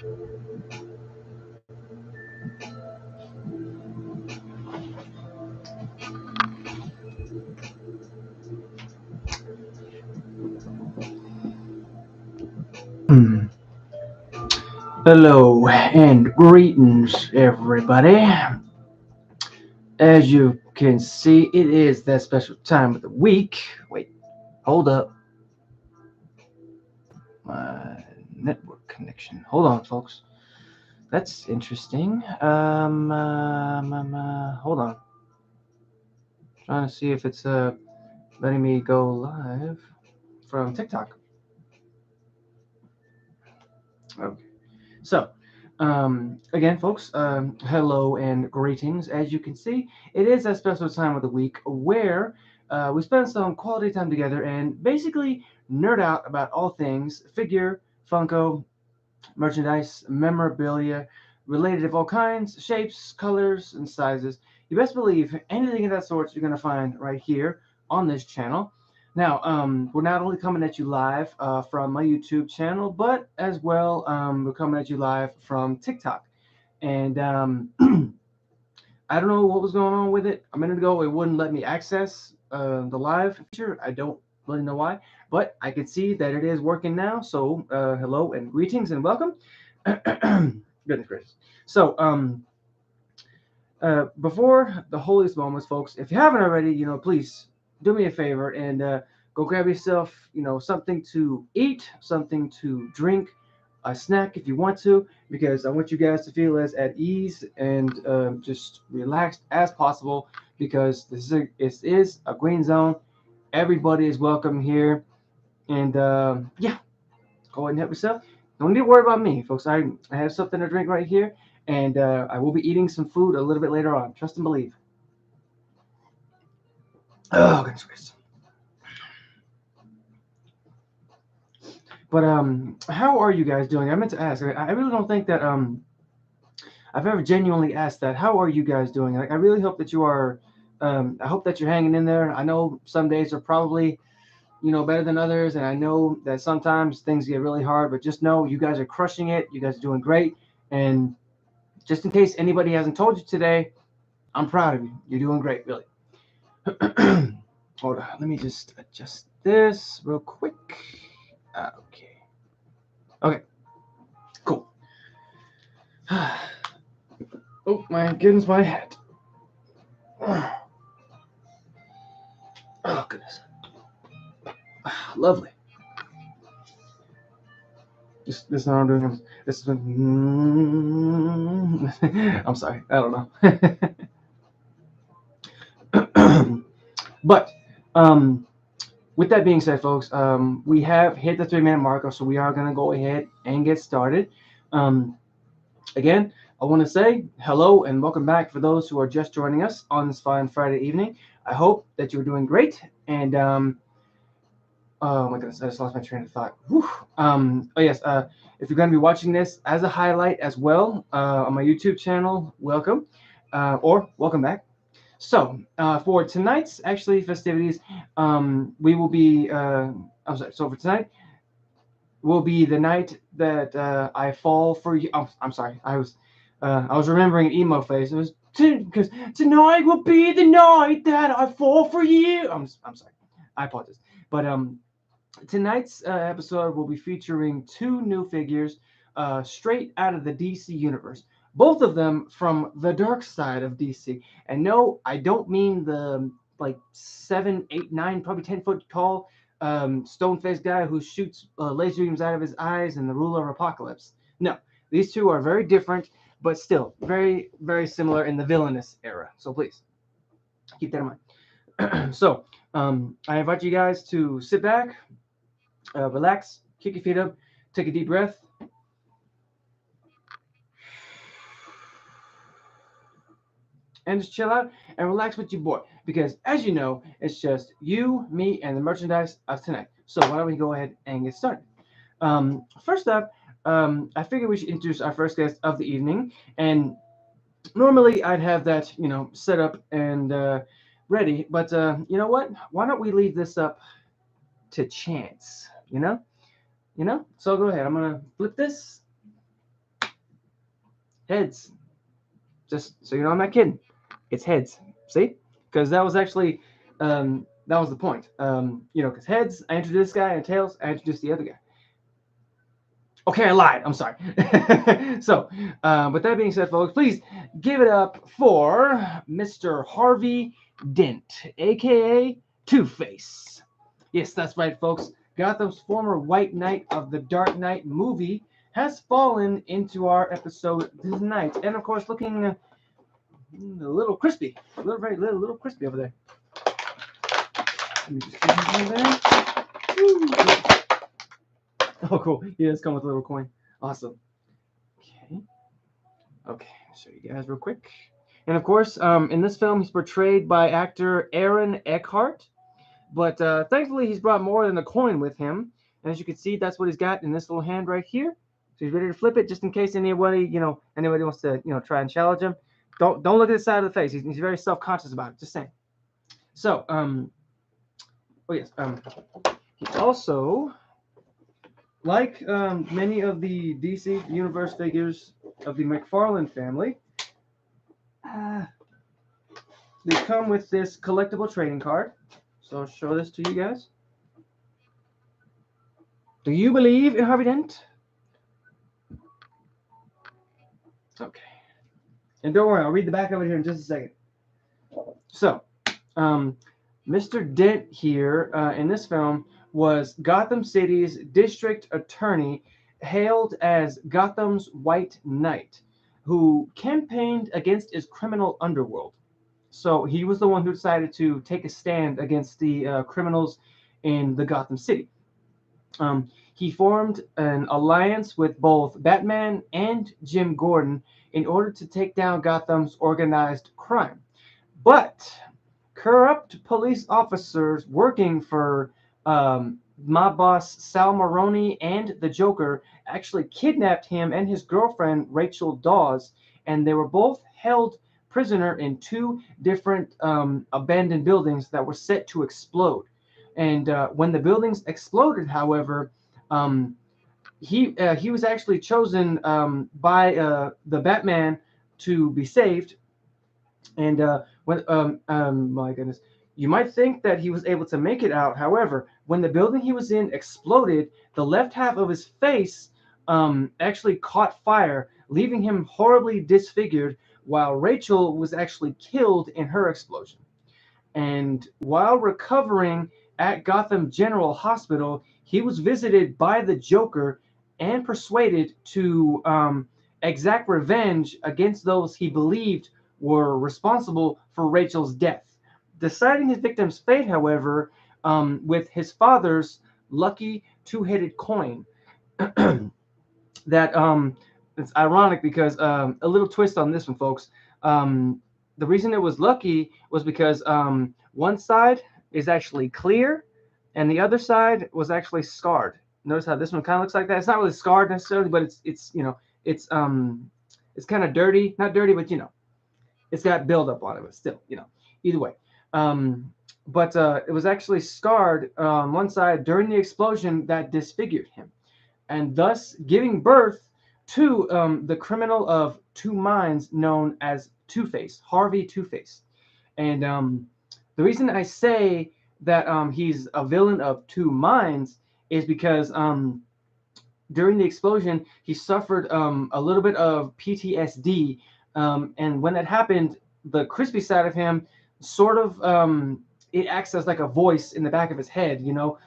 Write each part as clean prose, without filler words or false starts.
Hello and greetings, everybody. As you can see, it is that special time of the week. Wait, hold up. My network connection. Hold on, folks. That's interesting. Hold on. Trying to see if it's letting me go live from TikTok. Okay. So, again, folks, hello and greetings. As you can see, it is a special time of the week where we spend some quality time together and basically nerd out about all things figure, Funko, merchandise, memorabilia, related of all kinds, shapes, colors, and sizes. You best believe anything of that sort you're going to find right here on this channel. Now, we're not only coming at you live from my YouTube channel, but as well, we're coming at you live from TikTok. And I don't know what was going on with it. A minute ago, it wouldn't let me access the live feature. I don't really know why, but I can see that it is working now. So, hello and greetings and welcome. Goodness gracious. So, before the holiest moments, folks, if you haven't already, please do me a favor and go grab yourself, something to eat, something to drink, a snack if you want to, because I want you guys to feel as at ease and just relaxed as possible, this is a green zone. Everybody is welcome here, and yeah, go ahead and help yourself. Don't need to worry about me, folks. I have something to drink right here, and I will be eating some food a little bit later on. Trust and believe. Oh, goodness gracious. But how are you guys doing? I meant to ask. I really don't think that I've ever genuinely asked that. How are you guys doing? Like, I really hope that you are. I hope that you're hanging in there. I know some days are probably better than others, and I know that sometimes things get really hard. But just know you guys are crushing it. You guys are doing great. And just in case anybody hasn't told you today, I'm proud of you. You're doing great, really. Hold on. Let me just adjust this real quick. Okay. Okay. Cool. Oh my goodness, my hat. Oh goodness. Lovely. This is what I'm doing. This is. I'm sorry. I don't know. But with that being said, folks, we have hit the 3-minute marker, so we are going to go ahead and get started. Again, I want to say hello and welcome back for those who are just joining us on this fine Friday evening. I hope that you're doing great. And oh my goodness, I just lost my train of thought. Oh yes, if you're going to be watching this as a highlight as well on my YouTube channel, welcome or welcome back. So for tonight's festivities, we will be. I'm sorry. So for tonight will be the night that I fall for you. Oh, I'm sorry. I was remembering emo face. It was because tonight will be the night that I fall for you. I'm sorry. I apologize. But tonight's episode will be featuring 2 new figures straight out of the DC universe. Both of them from the dark side of DC. And no, I don't mean the like 7, 8, 9, probably 10-foot tall stone-faced guy who shoots laser beams out of his eyes and the ruler of apocalypse. No, these 2 are very different, but still very, very similar in the villainous era. So please keep that in mind. So I invite you guys to sit back, relax, kick your feet up, take a deep breath. And just chill out and relax with your boy. Because as you know, it's just you, me, and the merchandise of tonight. So why don't we go ahead and get started? First up, I figured we should introduce our first guest of the evening. And normally I'd have that, set up and ready. But you know what? Why don't we leave this up to chance, So go ahead. I'm going to flip this. Heads. Just so you know, I'm not kidding. It's heads. See? Because that was actually, that was the point. Because heads, I introduced this guy, and tails, I introduced the other guy. Okay, I lied. I'm sorry. So, with that being said, folks, please give it up for Mr. Harvey Dent, aka Two-Face. Yes, that's right, folks. Gotham's former White Knight of the Dark Knight movie has fallen into our episode tonight, and of course, looking a little crispy, little crispy over there. Let me just put him over there. Oh, cool. He does come with a little coin. Awesome. Okay, I'll show you guys real quick. And of course, in this film, he's portrayed by actor Aaron Eckhart. But thankfully, he's brought more than a coin with him. And as you can see, that's what he's got in this little hand right here. So he's ready to flip it, just in case anybody wants to, try and challenge him. Don't look at the side of the face. He's very self-conscious about it. Just saying. So, oh yes, he also, like many of the DC Universe figures of the McFarlane family, they come with this collectible trading card. So I'll show this to you guys. Do you believe in Harvey Dent? Okay. And don't worry, I'll read the back of it here in just a second. So, Mr. Dent here in this film was Gotham City's district attorney, hailed as Gotham's White Knight, who campaigned against his criminal underworld. So he was the one who decided to take a stand against the criminals in the Gotham City. He formed an alliance with both Batman and Jim Gordon in order to take down Gotham's organized crime. But corrupt police officers working for mob boss Sal Maroni and the Joker actually kidnapped him and his girlfriend Rachel Dawes, and they were both held prisoner in two different abandoned buildings that were set to explode. And when the buildings exploded, however, he was actually chosen by the Batman to be saved. And my goodness, you might think that he was able to make it out. However, when the building he was in exploded, the left half of his face actually caught fire, leaving him horribly disfigured, while Rachel was actually killed in her explosion. And while recovering at Gotham General Hospital, he was visited by the Joker and persuaded to exact revenge against those he believed were responsible for Rachel's death, deciding his victim's fate, however, with his father's lucky two-headed coin. That it's ironic because a little twist on this one, folks. The reason it was lucky was because one side is actually clear, and the other side was actually scarred. Notice how this one kind of looks like that. It's not really scarred necessarily, but it's kind of dirty. Not dirty, but it's got buildup on it. But still, either way. But it was actually scarred on one side during the explosion that disfigured him, and thus giving birth to the criminal of two minds known as Two-Face, Harvey Two-Face. And the reason I say that he's a villain of two minds is because during the explosion, he suffered a little bit of PTSD. And when that happened, the crispy side of him sort of, it acts as like a voice in the back of his head,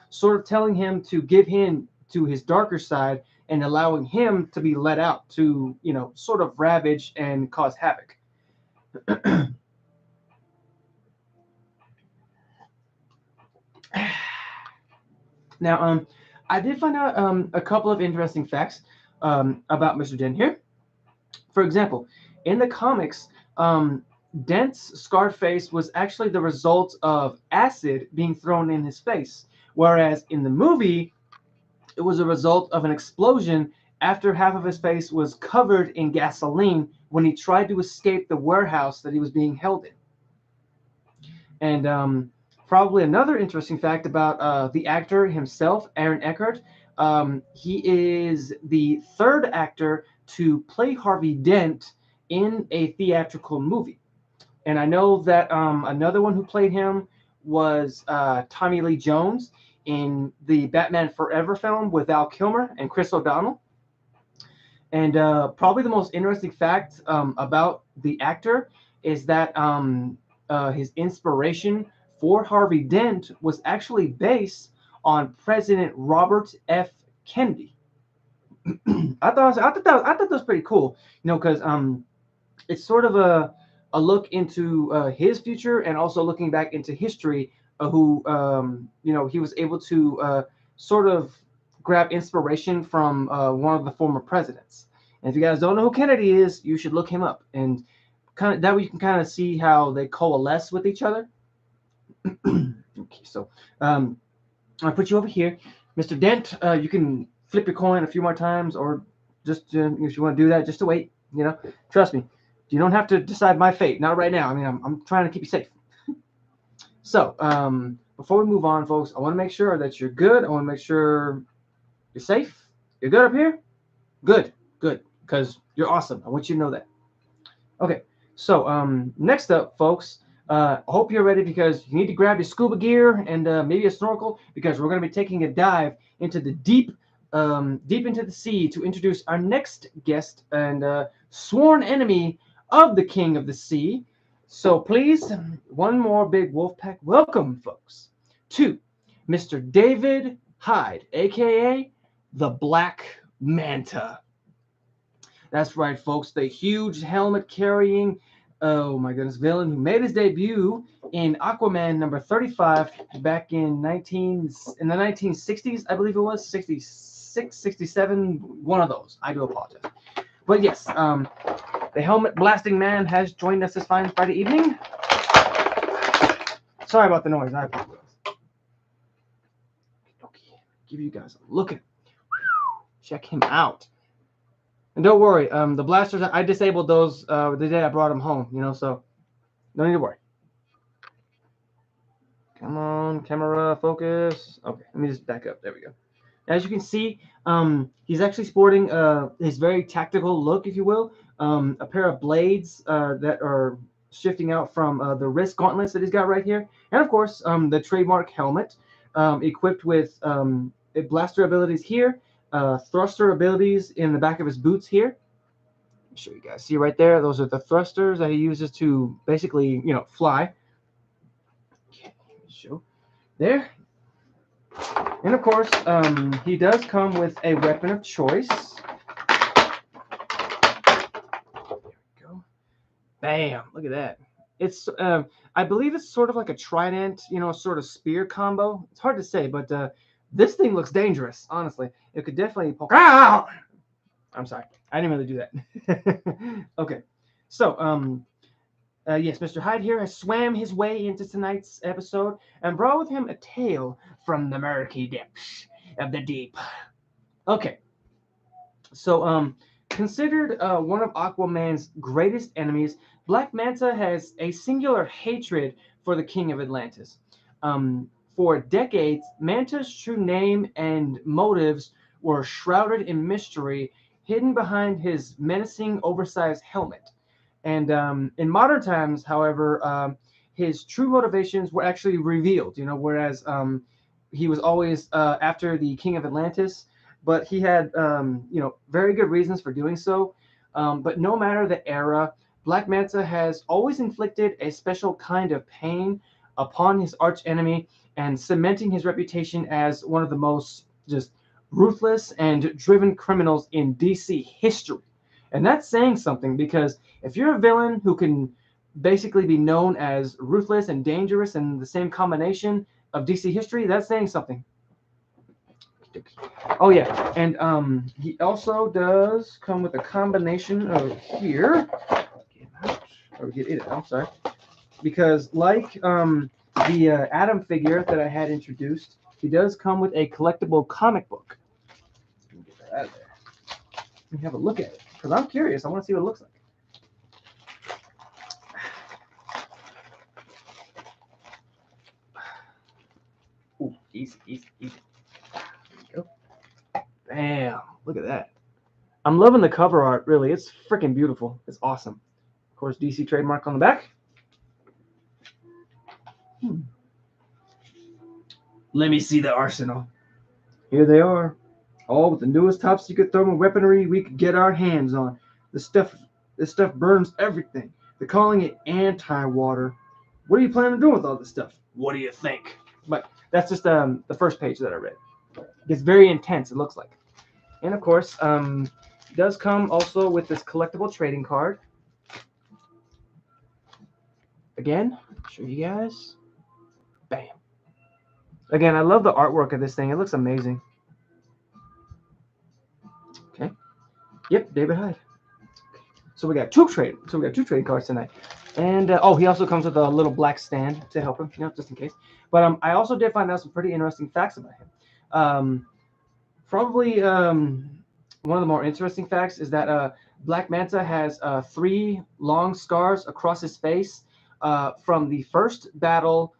sort of telling him to give in to his darker side and allowing him to be let out to, sort of ravage and cause havoc. Now, I did find out a couple of interesting facts about Mr. Dent here. For example, in the comics, Dent's scarred face was actually the result of acid being thrown in his face, whereas in the movie, it was a result of an explosion after half of his face was covered in gasoline when he tried to escape the warehouse that he was being held in. And probably another interesting fact about the actor himself, Aaron Eckhart, he is the third actor to play Harvey Dent in a theatrical movie. And I know that another one who played him was Tommy Lee Jones in the Batman Forever film with Val Kilmer and Chris O'Donnell. And probably the most interesting fact about the actor is that his inspiration for Harvey Dent was actually based on President Robert F. Kennedy. I thought that was pretty cool, because it's sort of a look into his future and also looking back into history, who he was able to sort of grab inspiration from one of the former presidents. And if you guys don't know who Kennedy is, you should look him up, and kind of that way you can kind of see how they coalesce with each other. Okay, so I'll put you over here, Mr. Dent. You can flip your coin a few more times, or just if you want to do that, just to wait. Trust me, you don't have to decide my fate. Not right now. I mean, I'm trying to keep you safe. So before we move on, folks, I want to make sure that you're good. I want to make sure you're safe. You're good up here? Good, because you're awesome. I want you to know that. Okay, so next up, folks, I hope you're ready, because you need to grab your scuba gear and maybe a snorkel, because we're going to be taking a dive into the deep into the sea to introduce our next guest and sworn enemy of the King of the Sea. So please, one more big Wolfpack welcome, folks, to Mr. David Hyde, aka the Black Manta. That's right, folks, the huge helmet-carrying, oh my goodness, villain who made his debut in Aquaman number 35 back in the 1960s, I believe it was, 66, 67, one of those. I do apologize. But yes, the helmet-blasting man has joined us this fine Friday evening. Sorry about the noise. I apologize. Okay, give you guys a look at him. Check him out. And don't worry, the blasters, I disabled those the day I brought them home, so no need to worry. Come on, camera, focus. Okay, let me just back up. There we go. As you can see, he's actually sporting his very tactical look, if you will, a pair of blades that are shifting out from the wrist gauntlets that he's got right here, and of course, the trademark helmet, equipped with blaster abilities here, thruster abilities in the back of his boots here. Let me show you guys. See right there, those are the thrusters that he uses to basically, fly. Okay, show there. And of course, he does come with a weapon of choice. There we go. Bam! Look at that. It's, I believe it's sort of like a trident, sort of spear combo. It's hard to say, but this thing looks dangerous. Honestly, it could definitely poke. Ow! I'm sorry, I didn't really do that. Okay, so yes, Mr. Hyde here has swam his way into tonight's episode and brought with him a tale from the murky depths of the deep. Okay, so considered one of Aquaman's greatest enemies, Black Manta has a singular hatred for the King of Atlantis. For decades, Manta's true name and motives were shrouded in mystery, hidden behind his menacing, oversized helmet. And in modern times, however, his true motivations were actually revealed, whereas he was always after the King of Atlantis, but he had, very good reasons for doing so. But no matter the era, Black Manta has always inflicted a special kind of pain upon his archenemy and cementing his reputation as one of the most just ruthless and driven criminals in DC history. And that's saying something, because if you're a villain who can basically be known as ruthless and dangerous in the same combination of DC history, that's saying something. Oh yeah, and he also does come with a combination of here. Get it out. I'm sorry, because like the Atom figure that I had introduced, he does come with a collectible comic book. Let me get that out of there. Let me have a look at it, because I'm curious. I want to see what it looks like. Ooh, easy. There we go. Bam! Look at that. I'm loving the cover art, really. It's freaking beautiful. It's awesome. Of course, DC trademark on the back. Let me see the arsenal. Here they are. All with the newest top secret thermal weaponry we could get our hands on. This stuff burns everything. They're calling it anti-water. What are you planning on doing with all this stuff? What do you think? But that's just the first page that I read. It's very intense, it looks like. And of course, it does come also with this collectible trading card. Again, show you guys. Bam. Again, I love the artwork of this thing. It looks amazing. Okay. Yep, David Hyde. So we got two trading cards tonight. And oh, he also comes with a little black stand to help him, just in case. But I also did find out some pretty interesting facts about him. Probably one of the more interesting facts is that Black Manta has 3 long scars across his face from the first battle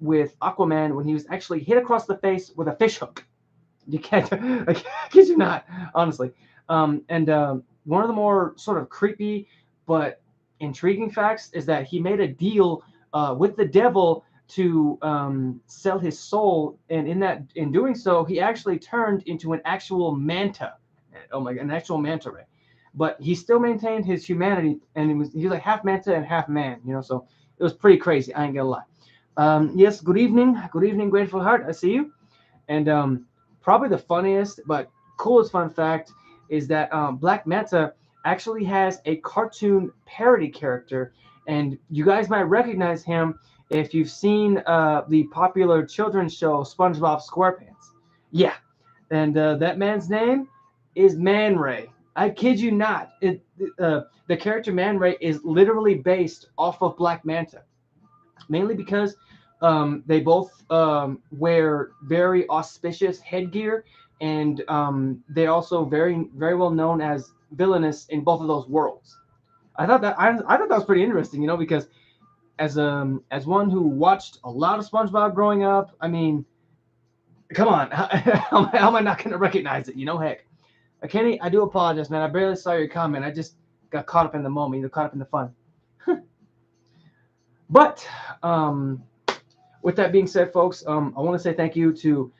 with Aquaman when he was actually hit across the face with a fish hook. You can't, I kid you not, honestly. And one of the more sort of creepy but intriguing facts is that he made a deal with the devil to sell his soul, and in doing so, he actually turned into an actual manta. Oh my god, an actual manta ray. But he still maintained his humanity, and he was like half manta and half man. So it was pretty crazy. I ain't gonna lie. Yes, good evening, Grateful Heart. I see you. And probably the funniest but coolest fun fact is that Black Manta actually has a cartoon parody character, and you guys might recognize him if you've seen the popular children's show SpongeBob SquarePants. Yeah, and that man's name is Man Ray. I kid you not. The character Man Ray is literally based off of Black Manta, mainly because they both wear very auspicious headgear, and they're also very, very well known as villainous in both of those worlds. I thought that was pretty interesting, because as one who watched a lot of SpongeBob growing up, I mean, come on, how am I not going to recognize it? Heck, Kenny, I do apologize, man. I barely saw your comment. I just got caught up in the moment, caught up in the fun. But with that being said, folks, I want to say thank you to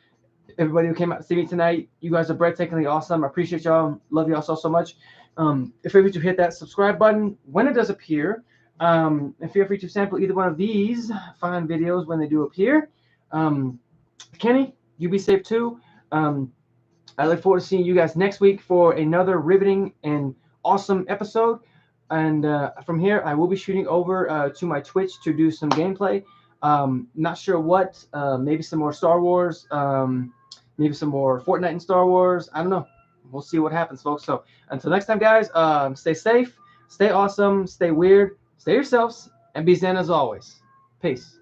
everybody who came out to see me tonight. You guys are breathtakingly awesome. I appreciate y'all. Love y'all so much. Feel free to hit that subscribe button when it does appear. And feel free to sample either one of these fine videos when they do appear. Kenny, you be safe too. I look forward to seeing you guys next week for another riveting and awesome episode. And from here, I will be shooting over to my Twitch to do some gameplay. Not sure what. Maybe some more Star Wars. Maybe some more Fortnite and Star Wars. I don't know. We'll see what happens, folks. So until next time, guys, stay safe, stay awesome, stay weird, stay yourselves, and be Zen as always. Peace.